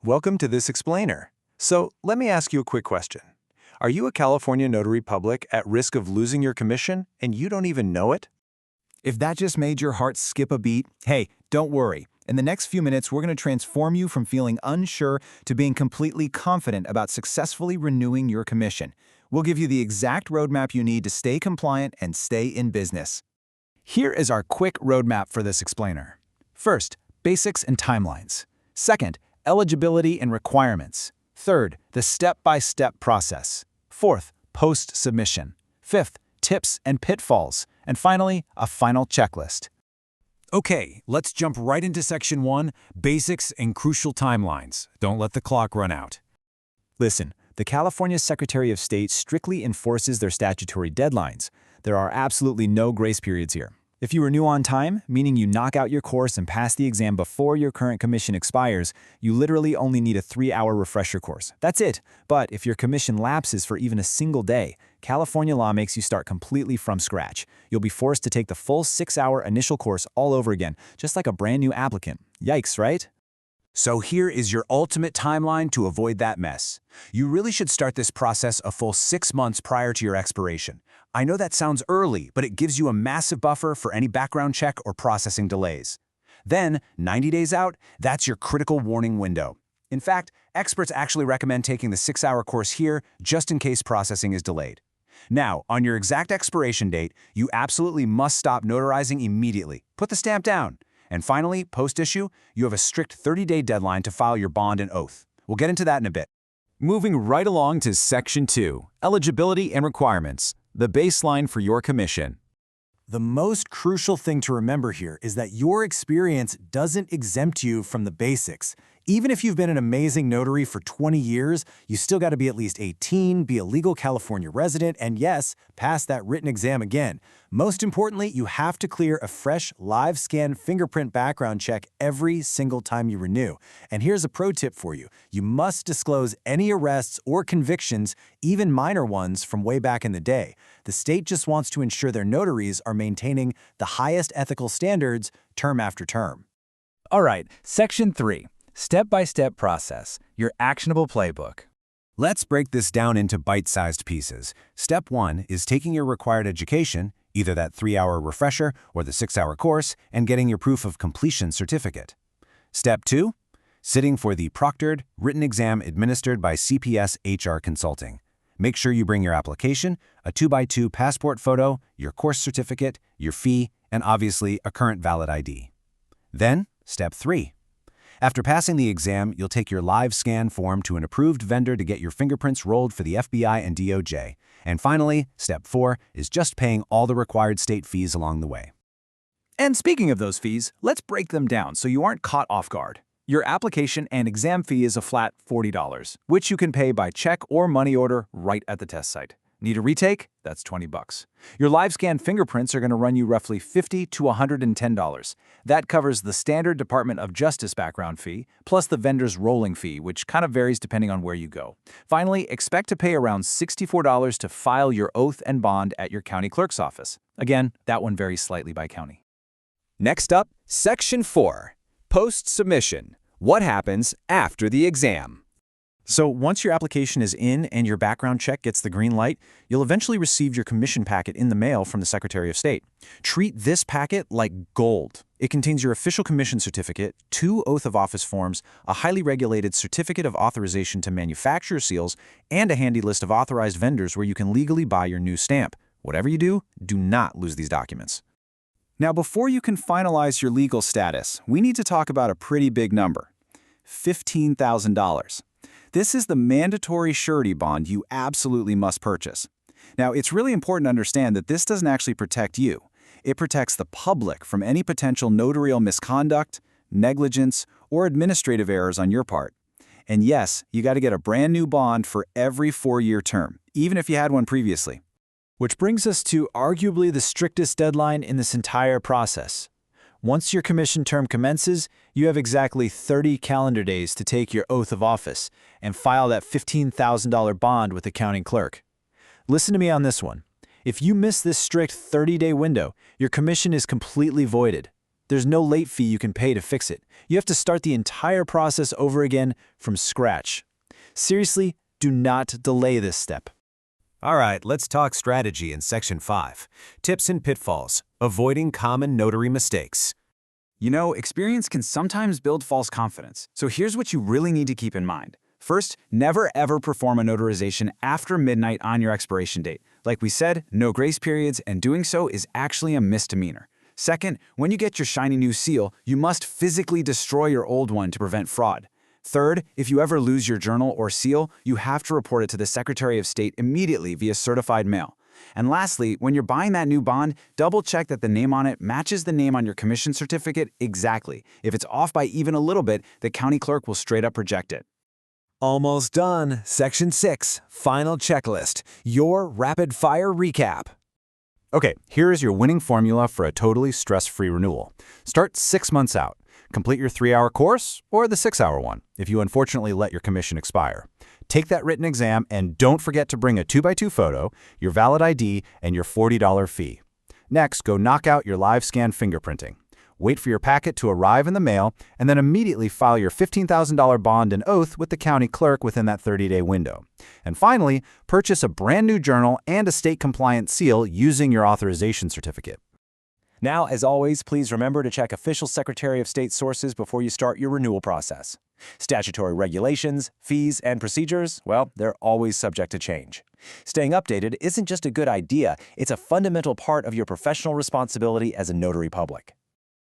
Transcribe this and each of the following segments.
Welcome to this explainer. So, let me ask you a quick question. Are you a California notary public at risk of losing your commission and you don't even know it? If that just made your heart skip a beat, hey, don't worry. In the next few minutes, we're going to transform you from feeling unsure to being completely confident about successfully renewing your commission. We'll give you the exact roadmap you need to stay compliant and stay in business. Here is our quick roadmap for this explainer. First, basics and timelines. Second, eligibility and requirements. Third, the step-by-step process. Fourth, post-submission. Fifth, tips and pitfalls. And finally, a final checklist. Okay, let's jump right into Section 1, Basics and Crucial Timelines. Don't let the clock run out. Listen, the California Secretary of State strictly enforces their statutory deadlines. There are absolutely no grace periods here. If you renew on time, meaning you knock out your course and pass the exam before your current commission expires, you literally only need a 3-hour refresher course. That's it. But if your commission lapses for even a single day, California law makes you start completely from scratch. You'll be forced to take the full 6-hour initial course all over again, just like a brand new applicant. Yikes, right? So here is your ultimate timeline to avoid that mess. You really should start this process a full 6 months prior to your expiration. I know that sounds early, but it gives you a massive buffer for any background check or processing delays. Then, 90 days out, that's your critical warning window. In fact, experts actually recommend taking the 6-hour course here just in case processing is delayed. Now, on your exact expiration date, you absolutely must stop notarizing immediately. Put the stamp down. And finally, post-issue, you have a strict 30-day deadline to file your bond and oath. We'll get into that in a bit. Moving right along to Section 2, Eligibility and Requirements, the baseline for your commission. The most crucial thing to remember here is that your experience doesn't exempt you from the basics. Even if you've been an amazing notary for 20 years, you still got to be at least 18, be a legal California resident, and yes, pass that written exam again. Most importantly, you have to clear a fresh live scan fingerprint background check every single time you renew. And here's a pro tip for you. You must disclose any arrests or convictions, even minor ones, from way back in the day. The state just wants to ensure their notaries are maintaining the highest ethical standards term after term. All right, Section 3, Step-by-Step Process, your actionable playbook. Let's break this down into bite-sized pieces. Step 1 is taking your required education, either that 3-hour refresher or the 6-hour course, and getting your proof of completion certificate. Step 2, sitting for the proctored, written exam administered by CPS HR Consulting. Make sure you bring your application, a 2x2 passport photo, your course certificate, your fee, and obviously a current valid ID. Then, Step 3. After passing the exam, you'll take your live scan form to an approved vendor to get your fingerprints rolled for the FBI and DOJ. And finally, Step 4 is just paying all the required state fees along the way. And speaking of those fees, let's break them down so you aren't caught off guard. Your application and exam fee is a flat $40, which you can pay by check or money order right at the test site. Need a retake? That's $20. Your live scan fingerprints are going to run you roughly $50 to $110. That covers the standard Department of Justice background fee, plus the vendor's rolling fee, which kind of varies depending on where you go. Finally, expect to pay around $64 to file your oath and bond at your county clerk's office. Again, that one varies slightly by county. Next up, Section 4, Post-Submission. What happens after the exam? So once your application is in and your background check gets the green light, you'll eventually receive your commission packet in the mail from the Secretary of State. Treat this packet like gold. It contains your official commission certificate, 2 oath of office forms, a highly regulated certificate of authorization to manufacture seals, and a handy list of authorized vendors where you can legally buy your new stamp. Whatever you do not lose these documents. Now, before you can finalize your legal status, we need to talk about a pretty big number: $15,000. This is the mandatory surety bond you absolutely must purchase. Now, it's really important to understand that this doesn't actually protect you. It protects the public from any potential notarial misconduct, negligence, or administrative errors on your part. And yes, you got to get a brand new bond for every 4-year term, even if you had one previously. Which brings us to arguably the strictest deadline in this entire process. Once your commission term commences, you have exactly 30 calendar days to take your oath of office and file that $15,000 bond with the county clerk. Listen to me on this one. If you miss this strict 30-day window, your commission is completely voided. There's no late fee you can pay to fix it. You have to start the entire process over again from scratch. Seriously, do not delay this step. All right, let's talk strategy in Section 5. Tips and pitfalls, avoiding common notary mistakes. You know, experience can sometimes build false confidence, so here's what you really need to keep in mind. First, never ever perform a notarization after midnight on your expiration date. Like we said, no grace periods, and doing so is actually a misdemeanor. Second, when you get your shiny new seal, you must physically destroy your old one to prevent fraud. Third, if you ever lose your journal or seal, you have to report it to the Secretary of State immediately via certified mail. And lastly, when you're buying that new bond, double-check that the name on it matches the name on your commission certificate exactly. If it's off by even a little bit, the county clerk will straight up reject it. Almost done. Section 6, final checklist, your rapid-fire recap. Okay, here is your winning formula for a totally stress-free renewal. Start 6 months out. Complete your 3-hour course or the 6-hour one if you unfortunately let your commission expire. Take that written exam and don't forget to bring a 2x2 photo, your valid ID, and your $40 fee. Next, go knock out your live scan fingerprinting. Wait for your packet to arrive in the mail, and then immediately file your $15,000 bond and oath with the county clerk within that 30-day window. And finally, purchase a brand new journal and a state-compliant seal using your authorization certificate. Now, as always, please remember to check official Secretary of State sources before you start your renewal process. Statutory regulations, fees, and procedures, well, they're always subject to change. Staying updated isn't just a good idea, it's a fundamental part of your professional responsibility as a notary public.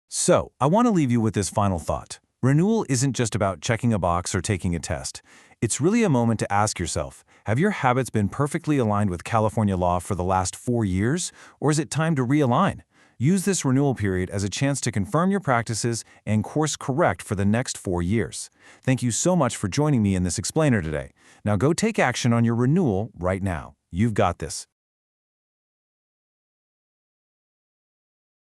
So, I want to leave you with this final thought. Renewal isn't just about checking a box or taking a test. It's really a moment to ask yourself, have your habits been perfectly aligned with California law for the last 4 years, or is it time to realign? Use this renewal period as a chance to confirm your practices and course correct for the next 4 years. Thank you so much for joining me in this explainer today. Now go take action on your renewal right now. You've got this.